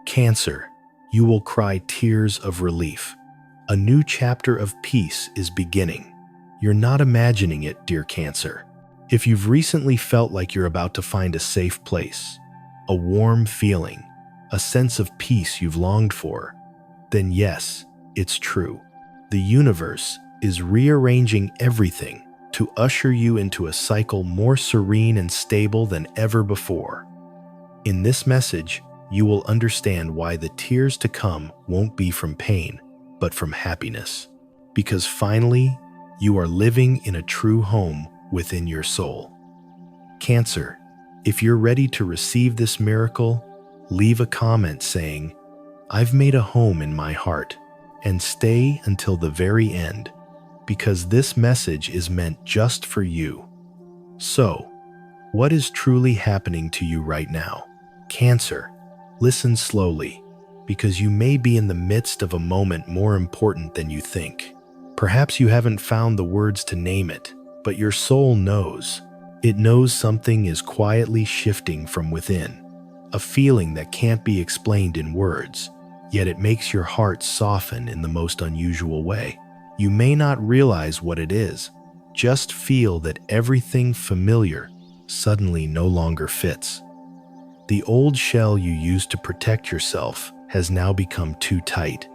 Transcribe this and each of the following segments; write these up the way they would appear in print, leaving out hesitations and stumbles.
Cancer, you will cry tears of relief. A new chapter of peace is beginning. You're not imagining it, dear Cancer. If you've recently felt like you're about to find a safe place, a warm feeling, a sense of peace you've longed for, then yes, it's true. The universe is rearranging everything to usher you into a cycle more serene and stable than ever before. In this message, you will understand why the tears to come won't be from pain, but from happiness. Because finally, you are living in a true home within your soul. Cancer, if you're ready to receive this miracle, leave a comment saying, "I've made a home in my heart," and stay until the very end, because this message is meant just for you. So, what is truly happening to you right now? Cancer, listen slowly, because you may be in the midst of a moment more important than you think. Perhaps you haven't found the words to name it, but your soul knows. It knows something is quietly shifting from within, a feeling that can't be explained in words, yet it makes your heart soften in the most unusual way. You may not realize what it is, just feel that everything familiar suddenly no longer fits. The old shell you used to protect yourself has now become too tight.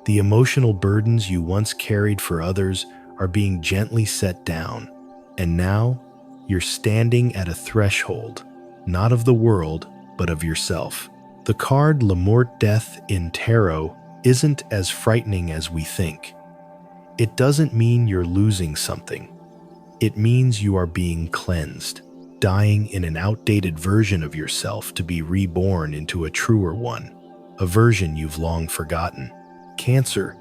The emotional burdens you once carried for others are being gently set down, and now you're standing at a threshold, not of the world, but of yourself. The card La Mort, Death in Tarot isn't as frightening as we think. It doesn't mean you're losing something. It means you are being cleansed, dying in an outdated version of yourself to be reborn into a truer one, a version you've long forgotten. Cancer,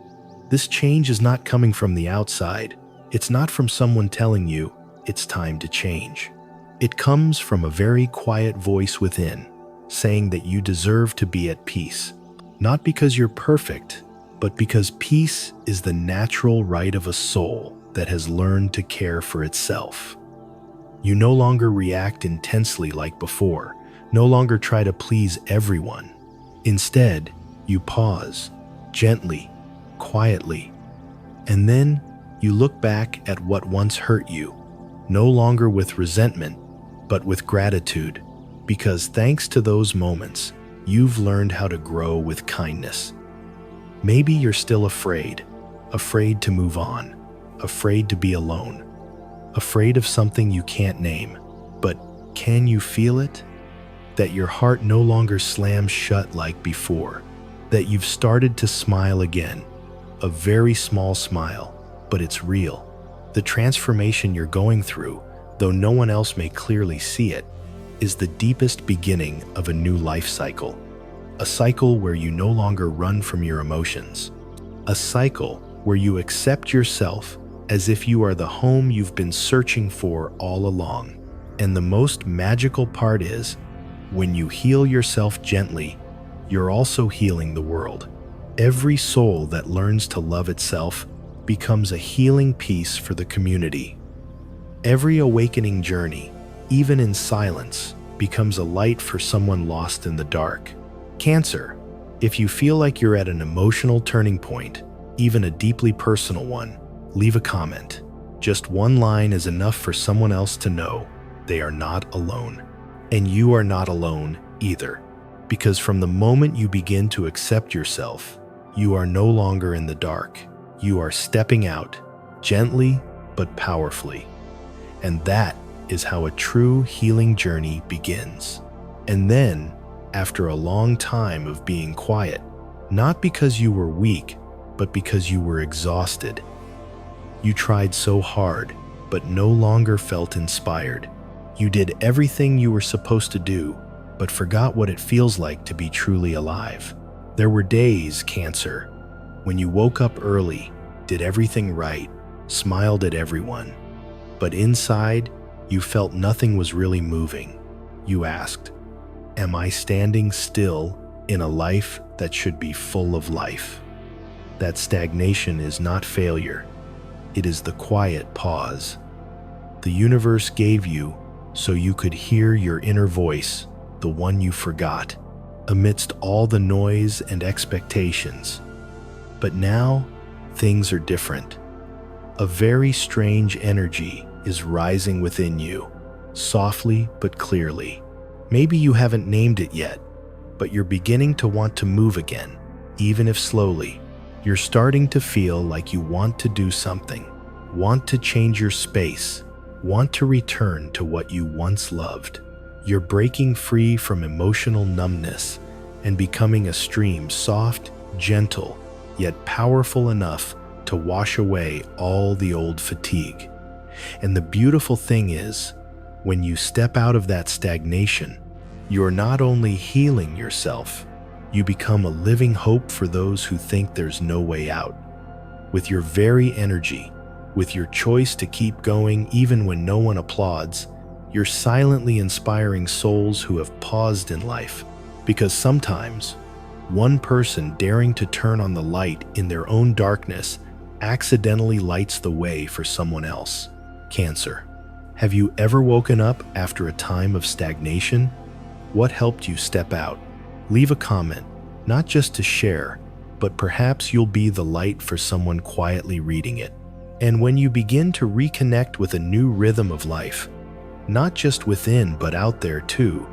this change is not coming from the outside. It's not from someone telling you it's time to change. It comes from a very quiet voice within, saying that you deserve to be at peace, not because you're perfect, but because peace is the natural right of a soul that has learned to care for itself. You no longer react intensely like before, no longer try to please everyone. Instead, you pause, gently, quietly, and then you look back at what once hurt you, no longer with resentment, but with gratitude, because thanks to those moments, you've learned how to grow with kindness. Maybe you're still afraid to move on, afraid to be alone, afraid of something you can't name. But can you feel it? That your heart no longer slams shut like before, that you've started to smile again, a very small smile, but it's real. The transformation you're going through, though no one else may clearly see it, is the deepest beginning of a new life cycle. A cycle where you no longer run from your emotions. A cycle where you accept yourself as if you are the home you've been searching for all along. And the most magical part is, when you heal yourself gently, you're also healing the world. Every soul that learns to love itself becomes a healing piece for the community. Every awakening journey, even in silence, becomes a light for someone lost in the dark. Cancer, if you feel like you're at an emotional turning point, even a deeply personal one, leave a comment. Just one line is enough for someone else to know they are not alone. And you are not alone either, because from the moment you begin to accept yourself, you are no longer in the dark. You are stepping out, gently but powerfully. And that is how a true healing journey begins. And then, after a long time of being quiet, not because you were weak, but because you were exhausted. You tried so hard, but no longer felt inspired. You did everything you were supposed to do, but forgot what it feels like to be truly alive. There were days, Cancer, when you woke up early, did everything right, smiled at everyone, but inside, you felt nothing was really moving. You asked, "Am I standing still in a life that should be full of life?" That stagnation is not failure. It is the quiet pause. The universe gave you so you could hear your inner voice, the one you forgot. amidst all the noise and expectations. But now, things are different. A very strange energy is rising within you, softly but clearly. Maybe you haven't named it yet, but you're beginning to want to move again, even if slowly. You're starting to feel like you want to do something, want to change your space, want to return to what you once loved. You're breaking free from emotional numbness and becoming a stream soft, gentle, yet powerful enough to wash away all the old fatigue. And the beautiful thing is, when you step out of that stagnation, you're not only healing yourself, you become a living hope for those who think there's no way out. With your very energy, with your choice to keep going even when no one applauds, you're silently inspiring souls who have paused in life. Because sometimes, one person daring to turn on the light in their own darkness accidentally lights the way for someone else. Cancer. Have you ever woken up after a time of stagnation? What helped you step out? Leave a comment, not just to share, but perhaps you'll be the light for someone quietly reading it. And when you begin to reconnect with a new rhythm of life, not just within but out there too,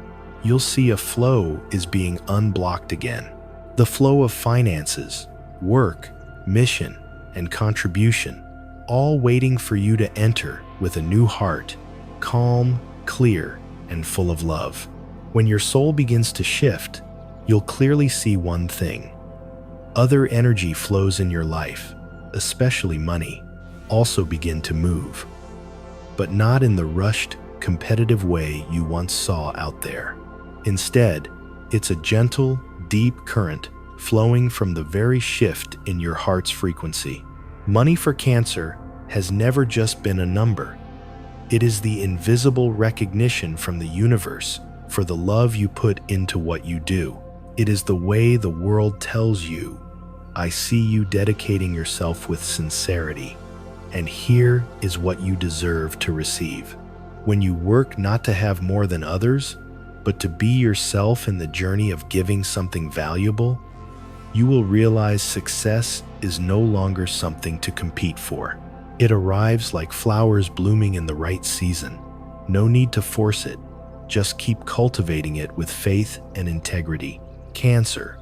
you'll see a flow is being unblocked again. The flow of finances, work, mission, and contribution, all waiting for you to enter with a new heart, calm, clear, and full of love. When your soul begins to shift, you'll clearly see one thing. Other energy flows in your life, especially money, also begin to move, but not in the rushed, competitive way you once saw out there. Instead, it's a gentle, deep current flowing from the very shift in your heart's frequency. Money for Cancer has never just been a number. It is the invisible recognition from the universe for the love you put into what you do. It is the way the world tells you, I see you dedicating yourself with sincerity, and here is what you deserve to receive. When you work not to have more than others, but to be yourself in the journey of giving something valuable, you will realize success is no longer something to compete for. It arrives like flowers blooming in the right season. No need to force it. Just keep cultivating it with faith and integrity. Cancer.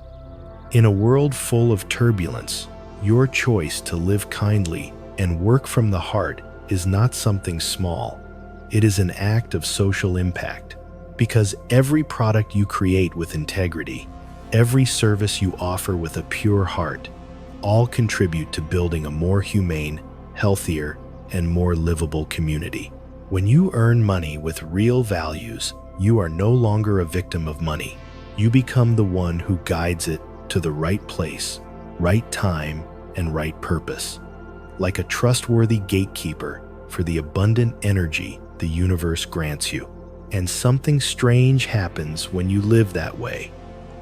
In a world full of turbulence, your choice to live kindly and work from the heart is not something small. It is an act of social impact. Because every product you create with integrity, every service you offer with a pure heart, all contribute to building a more humane, healthier, and more livable community. When you earn money with real values, you are no longer a victim of money. You become the one who guides it to the right place, right time, and right purpose. Like a trustworthy gatekeeper for the abundant energy the universe grants you. And something strange happens when you live that way.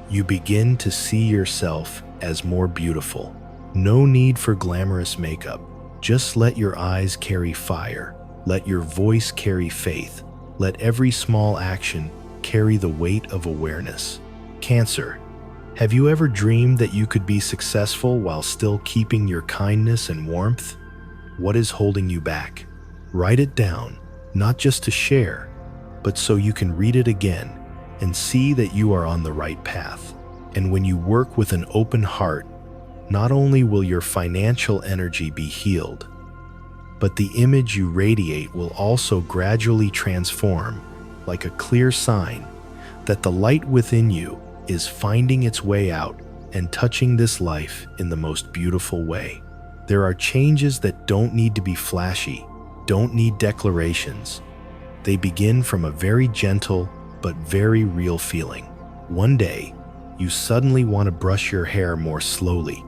You begin to see yourself as more beautiful. No need for glamorous makeup. Just let your eyes carry fire. Let your voice carry faith. Let every small action carry the weight of awareness. Cancer. Have you ever dreamed that you could be successful while still keeping your kindness and warmth? What is holding you back? Write it down, not just to share, but so you can read it again and see that you are on the right path. And when you work with an open heart, not only will your financial energy be healed, but the image you radiate will also gradually transform, like a clear sign that the light within you is finding its way out and touching this life in the most beautiful way. There are changes that don't need to be flashy, don't need declarations. They begin from a very gentle but very real feeling. One day, you suddenly want to brush your hair more slowly,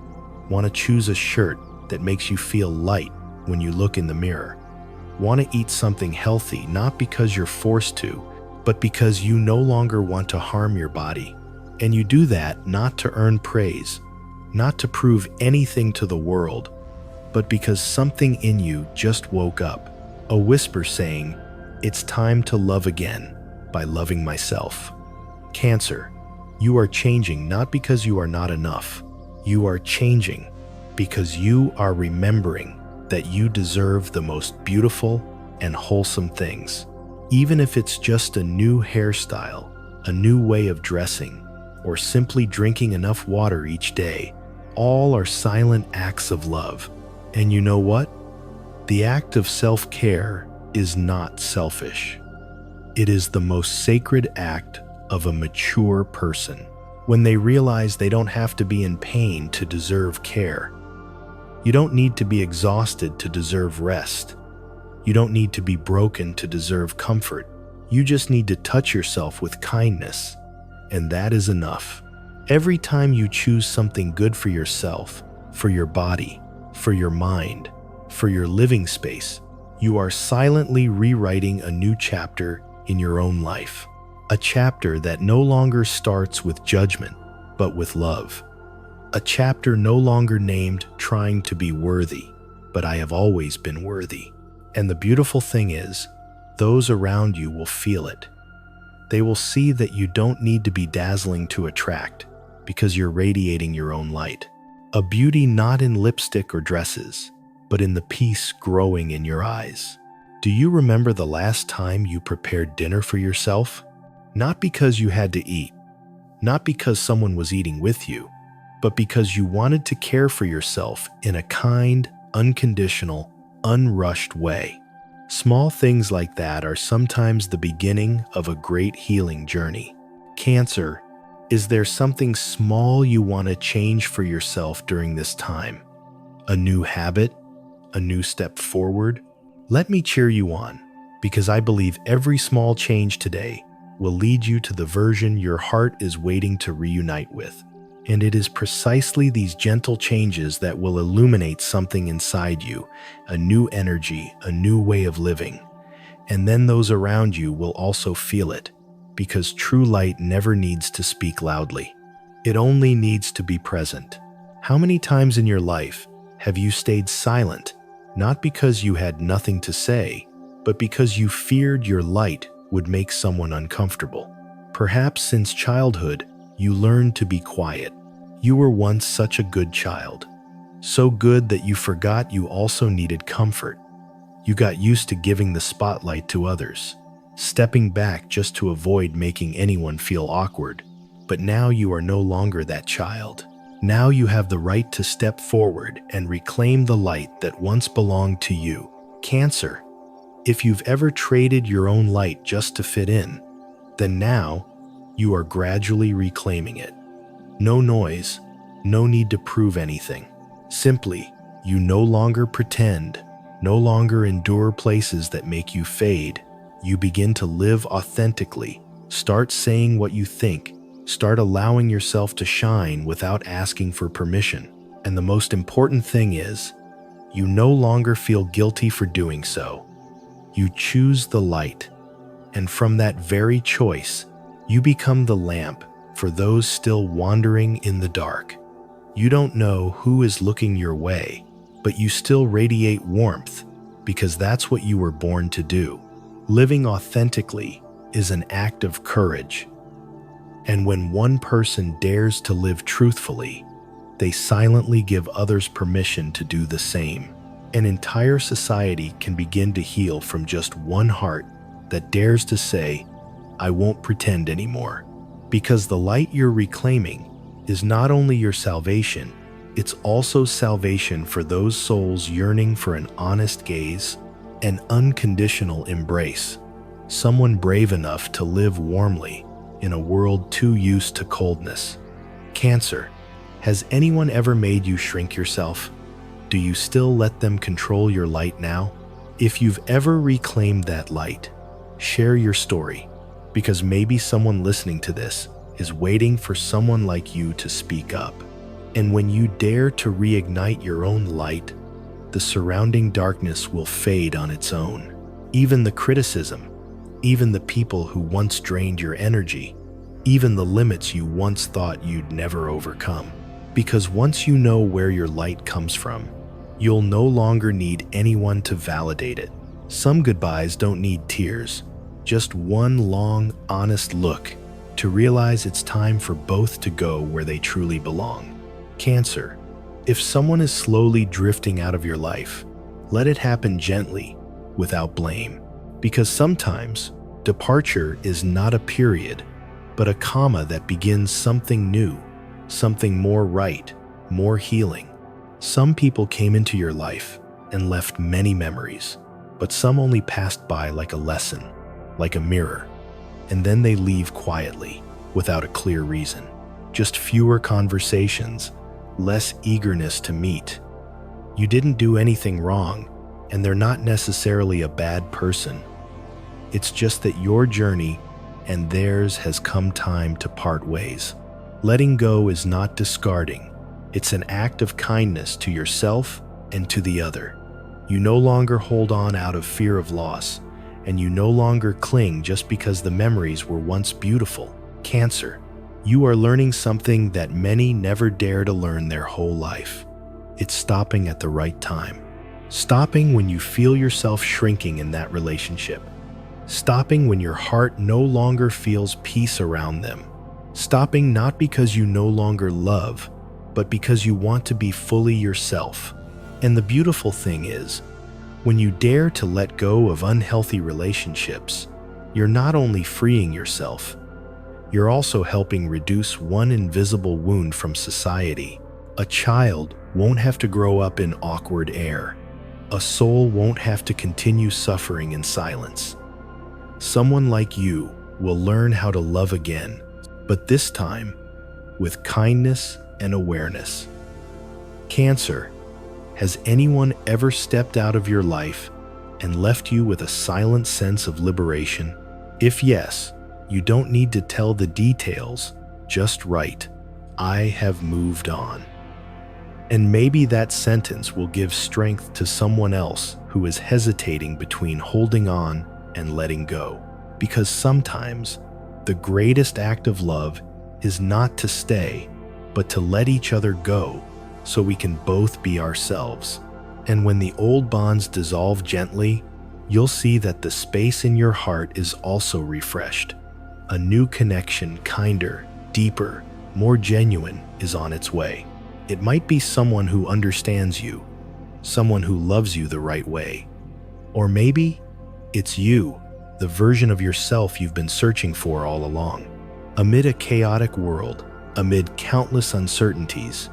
want to choose a shirt that makes you feel light when you look in the mirror, want to eat something healthy not because you're forced to, but because you no longer want to harm your body. And you do that not to earn praise, not to prove anything to the world, but because something in you just woke up, a whisper saying, "It's time to love again by loving myself." Cancer. You are changing not because you are not enough. You are changing because you are remembering that you deserve the most beautiful and wholesome things. Even if it's just a new hairstyle, a new way of dressing, or simply drinking enough water each day, all are silent acts of love. And you know what? The act of self-care is not selfish. It is the most sacred act of a mature person. When they realize they don't have to be in pain to deserve care. You don't need to be exhausted to deserve rest. You don't need to be broken to deserve comfort. You just need to touch yourself with kindness, and that is enough. Every time you choose something good for yourself, for your body, for your mind, for your living space, you are silently rewriting a new chapter in your own life. A chapter that no longer starts with judgment, but with love. A chapter no longer named trying to be worthy, but I have always been worthy. And the beautiful thing is, those around you will feel it. They will see that you don't need to be dazzling to attract, because you're radiating your own light. A beauty not in lipstick or dresses, but in the peace growing in your eyes. Do you remember the last time you prepared dinner for yourself? Not because you had to eat, not because someone was eating with you, but because you wanted to care for yourself in a kind, unconditional, unrushed way. Small things like that are sometimes the beginning of a great healing journey. Cancer, is there something small you want to change for yourself during this time? A new habit? A new step forward? Let me cheer you on, because I believe every small change today will lead you to the version your heart is waiting to reunite with. And it is precisely these gentle changes that will illuminate something inside you, a new energy, a new way of living. And then those around you will also feel it, because true light never needs to speak loudly. It only needs to be present. How many times in your life have you stayed silent, not because you had nothing to say, but because you feared your light would make someone uncomfortable? Perhaps since childhood, you learned to be quiet. You were once such a good child. So good that you forgot you also needed comfort. You got used to giving the spotlight to others, stepping back just to avoid making anyone feel awkward. But now you are no longer that child. Now you have the right to step forward and reclaim the light that once belonged to you. Cancer, if you've ever traded your own light just to fit in, then now you are gradually reclaiming it. No noise, no need to prove anything. Simply, you no longer pretend, no longer endure places that make you fade. You begin to live authentically. Start saying what you think. Start allowing yourself to shine without asking for permission. And the most important thing is, you no longer feel guilty for doing so. You choose the light. And from that very choice, you become the lamp for those still wandering in the dark. You don't know who is looking your way, but you still radiate warmth because that's what you were born to do. Living authentically is an act of courage. And when one person dares to live truthfully, they silently give others permission to do the same. An entire society can begin to heal from just one heart that dares to say, I won't pretend anymore. Because the light you're reclaiming is not only your salvation, it's also salvation for those souls yearning for an honest gaze, an unconditional embrace, someone brave enough to live warmly in a world too used to coldness. Cancer, has anyone ever made you shrink yourself? Do you still let them control your light now? If you've ever reclaimed that light, share your story, because maybe someone listening to this is waiting for someone like you to speak up. And when you dare to reignite your own light, the surrounding darkness will fade on its own. Even the criticism, even the people who once drained your energy, even the limits you once thought you'd never overcome. Because once you know where your light comes from, you'll no longer need anyone to validate it. Some goodbyes don't need tears, just one long, honest look to realize it's time for both to go where they truly belong. Cancer. If someone is slowly drifting out of your life, let it happen gently, without blame. Because sometimes, departure is not a period, but a comma that begins something new, something more right, more healing. Some people came into your life and left many memories, but some only passed by like a lesson, like a mirror, and then they leave quietly, without a clear reason. Just fewer conversations, less eagerness to meet. You didn't do anything wrong, and they're not necessarily a bad person. It's just that your journey and theirs has come time to part ways. Letting go is not discarding. It's an act of kindness to yourself and to the other. You no longer hold on out of fear of loss, and you no longer cling just because the memories were once beautiful. Cancer. You are learning something that many never dare to learn their whole life. It's stopping at the right time. Stopping when you feel yourself shrinking in that relationship. Stopping when your heart no longer feels peace around them. Stopping not because you no longer love, but because you want to be fully yourself. And the beautiful thing is, when you dare to let go of unhealthy relationships, you're not only freeing yourself, you're also helping reduce one invisible wound from society. A child won't have to grow up in awkward air. A soul won't have to continue suffering in silence. Someone like you will learn how to love again, but this time with kindness and awareness. Cancer. Has anyone ever stepped out of your life and left you with a silent sense of liberation? If yes, you don't need to tell the details, just write, "I have moved on." And maybe that sentence will give strength to someone else who is hesitating between holding on and letting go. Because sometimes the greatest act of love is not to stay, but to let each other go so we can both be ourselves. And when the old bonds dissolve gently, you'll see that the space in your heart is also refreshed. A new connection, kinder, deeper, more genuine, is on its way. It might be someone who understands you, someone who loves you the right way. Or maybe it's you, the version of yourself you've been searching for all along. Amid a chaotic world, amid countless uncertainties,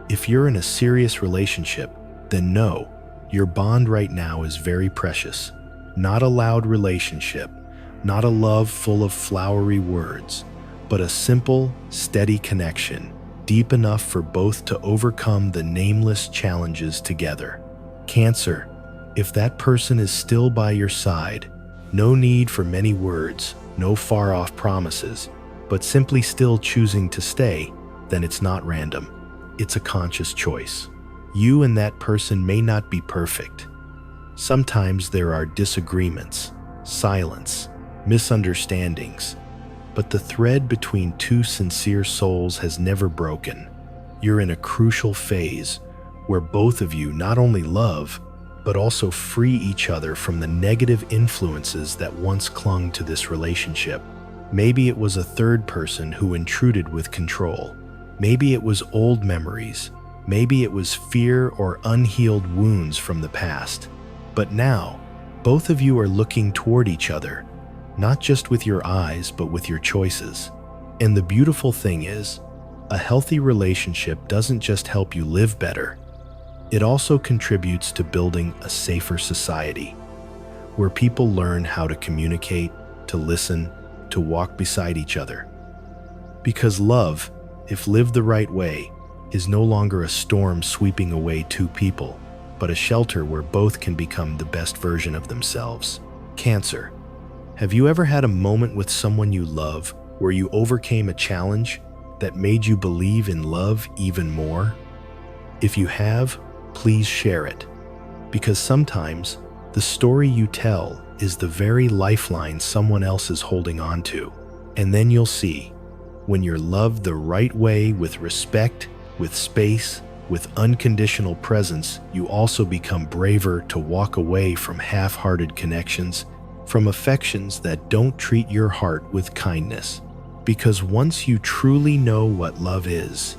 if you're in a serious relationship, then know your bond right now is very precious. Not a loud relationship, not a love full of flowery words, but a simple, steady connection, deep enough for both to overcome the nameless challenges together. Cancer, if that person is still by your side, no need for many words, no far-off promises, but simply still choosing to stay, then it's not random. It's a conscious choice. You and that person may not be perfect. Sometimes there are disagreements, silence, misunderstandings, but the thread between two sincere souls has never broken. You're in a crucial phase where both of you not only love, but also free each other from the negative influences that once clung to this relationship. Maybe it was a third person who intruded with control. Maybe it was old memories. Maybe it was fear or unhealed wounds from the past. But now, both of you are looking toward each other, not just with your eyes, but with your choices. And the beautiful thing is, a healthy relationship doesn't just help you live better, it also contributes to building a safer society, where people learn how to communicate, to listen, to walk beside each other. Because love, if lived the right way, is no longer a storm sweeping away two people, but a shelter where both can become the best version of themselves. Cancer. Have you ever had a moment with someone you love where you overcame a challenge that made you believe in love even more? If you have, please share it. Because sometimes the story you tell is the very lifeline someone else is holding on to. And then you'll see, when you're loved the right way, with respect, with space, with unconditional presence, you also become braver to walk away from half-hearted connections, from affections that don't treat your heart with kindness. Because once you truly know what love is,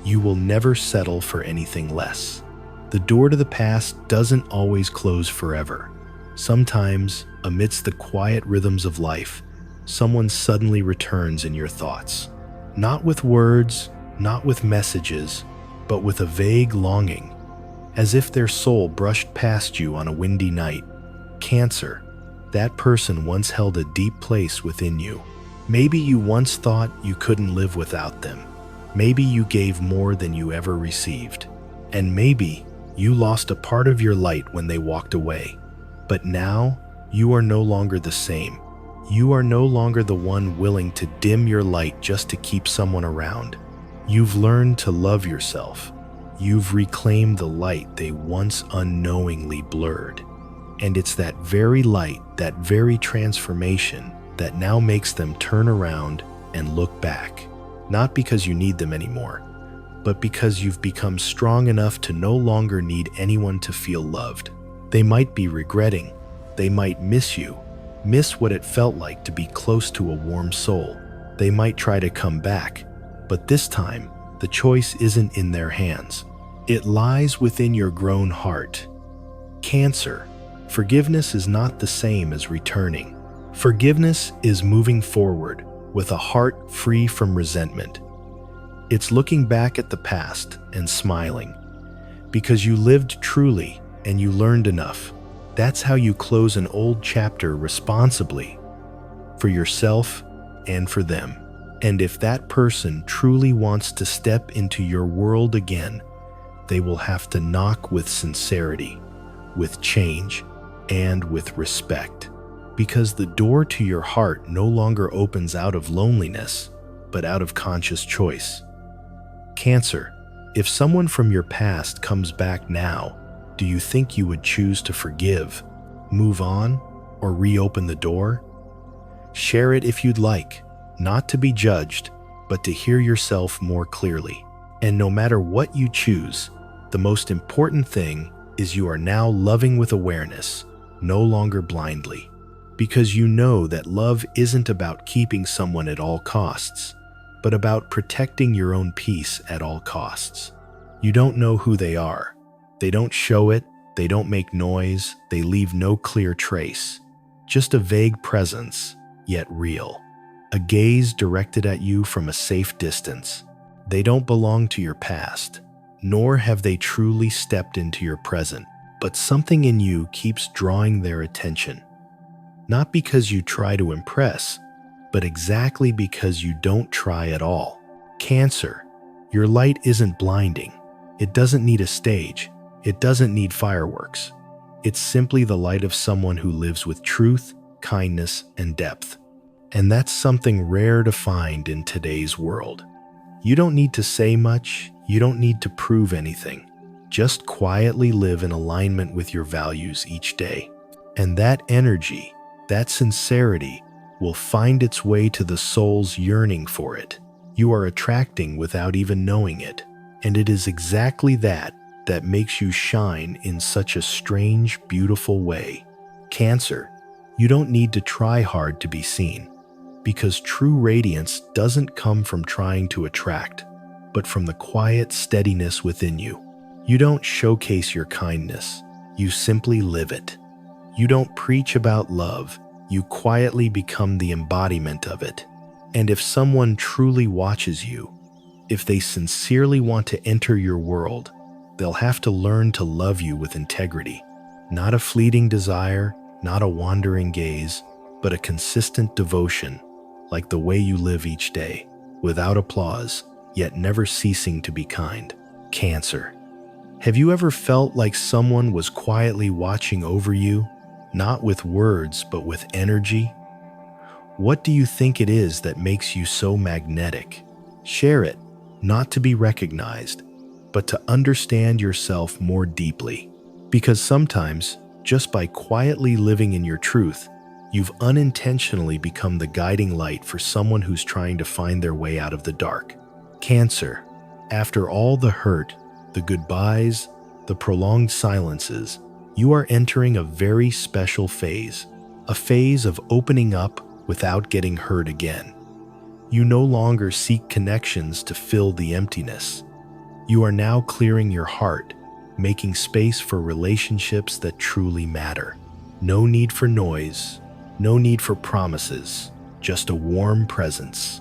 you will never settle for anything less. The door to the past doesn't always close forever. Sometimes, amidst the quiet rhythms of life, someone suddenly returns in your thoughts. Not with words, not with messages, but with a vague longing, as if their soul brushed past you on a windy night. Cancer, that person once held a deep place within you. Maybe you once thought you couldn't live without them. Maybe you gave more than you ever received. And maybe you lost a part of your light when they walked away. But now, you are no longer the same. You are no longer the one willing to dim your light just to keep someone around. You've learned to love yourself. You've reclaimed the light they once unknowingly blurred. And it's that very light, that very transformation, that now makes them turn around and look back. Not because you need them anymore, but because you've become strong enough to no longer need anyone to feel loved. They might be regretting. They might miss you, miss what it felt like to be close to a warm soul. They might try to come back, but this time, the choice isn't in their hands. It lies within your grown heart. Cancer, forgiveness is not the same as returning. Forgiveness is moving forward with a heart free from resentment. It's looking back at the past and smiling. Because you lived truly and you learned enough. That's how you close an old chapter responsibly, for yourself and for them. And if that person truly wants to step into your world again, they will have to knock with sincerity, with change, and with respect. Because the door to your heart no longer opens out of loneliness, but out of conscious choice. Cancer, if someone from your past comes back now, do you think you would choose to forgive, move on, or reopen the door? Share it if you'd like, not to be judged, but to hear yourself more clearly. And no matter what you choose, the most important thing is you are now loving with awareness, no longer blindly. Because you know that love isn't about keeping someone at all costs, but about protecting your own peace at all costs. You don't know who they are. They don't show it, they don't make noise, they leave no clear trace. Just a vague presence, yet real. A gaze directed at you from a safe distance. They don't belong to your past, nor have they truly stepped into your present, but something in you keeps drawing their attention. Not because you try to impress, but exactly because you don't try at all. Cancer, your light isn't blinding. It doesn't need a stage. It doesn't need fireworks. It's simply the light of someone who lives with truth, kindness, and depth. And that's something rare to find in today's world. You don't need to say much. You don't need to prove anything. Just quietly live in alignment with your values each day. And that energy, that sincerity, will find its way to the soul's yearning for it. You are attracting without even knowing it. And it is exactly that makes you shine in such a strange, beautiful way. Cancer, you don't need to try hard to be seen, because true radiance doesn't come from trying to attract, but from the quiet steadiness within you. You don't showcase your kindness, you simply live it. You don't preach about love, you quietly become the embodiment of it. And if someone truly watches you, if they sincerely want to enter your world, they'll have to learn to love you with integrity. Not a fleeting desire, not a wandering gaze, but a consistent devotion, like the way you live each day, without applause, yet never ceasing to be kind. Cancer. Have you ever felt like someone was quietly watching over you, not with words, but with energy? What do you think it is that makes you so magnetic? Share it, not to be recognized, but to understand yourself more deeply. Because sometimes, just by quietly living in your truth, you've unintentionally become the guiding light for someone who's trying to find their way out of the dark. Cancer, after all the hurt, the goodbyes, the prolonged silences, you are entering a very special phase, a phase of opening up without getting hurt again. You no longer seek connections to fill the emptiness. You are now clearing your heart, making space for relationships that truly matter. No need for noise, no need for promises, just a warm presence.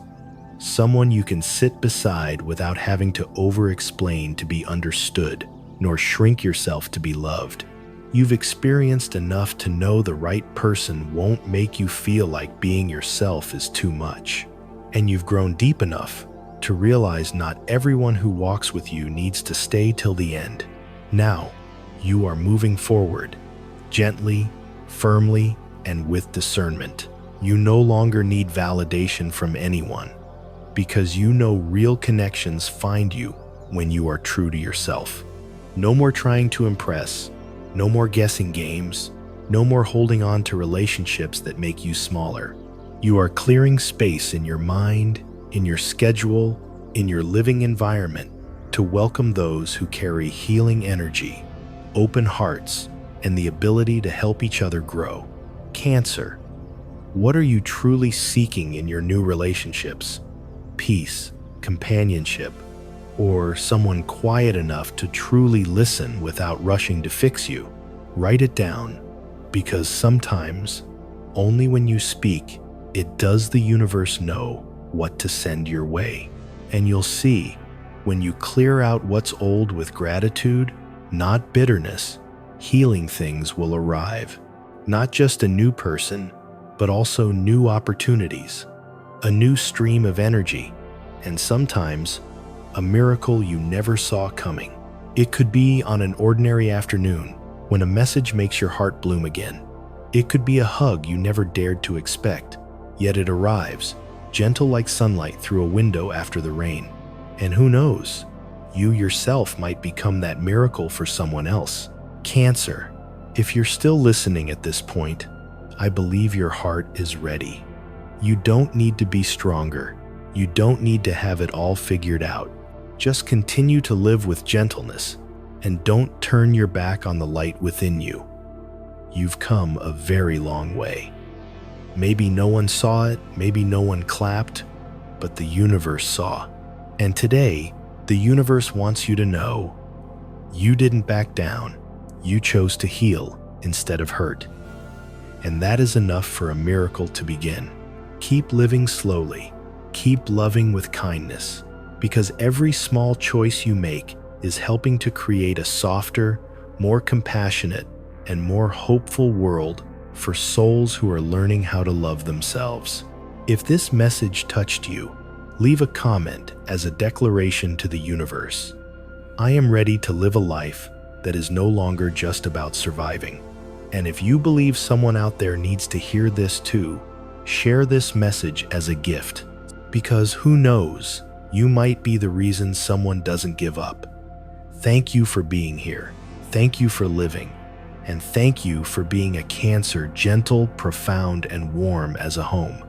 Someone you can sit beside without having to over-explain to be understood, nor shrink yourself to be loved. You've experienced enough to know the right person won't make you feel like being yourself is too much. And you've grown deep enough to realize not everyone who walks with you needs to stay till the end. Now, you are moving forward, gently, firmly, and with discernment. You no longer need validation from anyone, because you know real connections find you when you are true to yourself. No more trying to impress, no more guessing games, no more holding on to relationships that make you smaller. You are clearing space in your mind, in your schedule, in your living environment to welcome those who carry healing energy, open hearts, and the ability to help each other grow. Cancer, what are you truly seeking in your new relationships? Peace, companionship, or someone quiet enough to truly listen without rushing to fix you? Write it down, because sometimes, only when you speak, it does the universe know what to send your way. And you'll see, when you clear out what's old with gratitude, not bitterness, healing things will arrive. Not just a new person, but also new opportunities, a new stream of energy, and sometimes a miracle you never saw coming. It could be on an ordinary afternoon when a message makes your heart bloom again. It could be a hug you never dared to expect, yet it arrives, gentle like sunlight through a window after the rain. And who knows, you yourself might become that miracle for someone else. Cancer, if you're still listening at this point, I believe your heart is ready. You don't need to be stronger. You don't need to have it all figured out. Just continue to live with gentleness and don't turn your back on the light within you. You've come a very long way. Maybe no one saw it, maybe no one clapped, but the universe saw. And today, the universe wants you to know you didn't back down. You chose to heal instead of hurt. And that is enough for a miracle to begin. Keep living slowly. Keep loving with kindness, because every small choice you make is helping to create a softer, more compassionate, and more hopeful world for souls who are learning how to love themselves. If this message touched you, leave a comment as a declaration to the universe. I am ready to live a life that is no longer just about surviving. And if you believe someone out there needs to hear this too, share this message as a gift. Because who knows, you might be the reason someone doesn't give up. Thank you for being here. Thank you for living. And thank you for being a Cancer, gentle, profound, and warm as a home.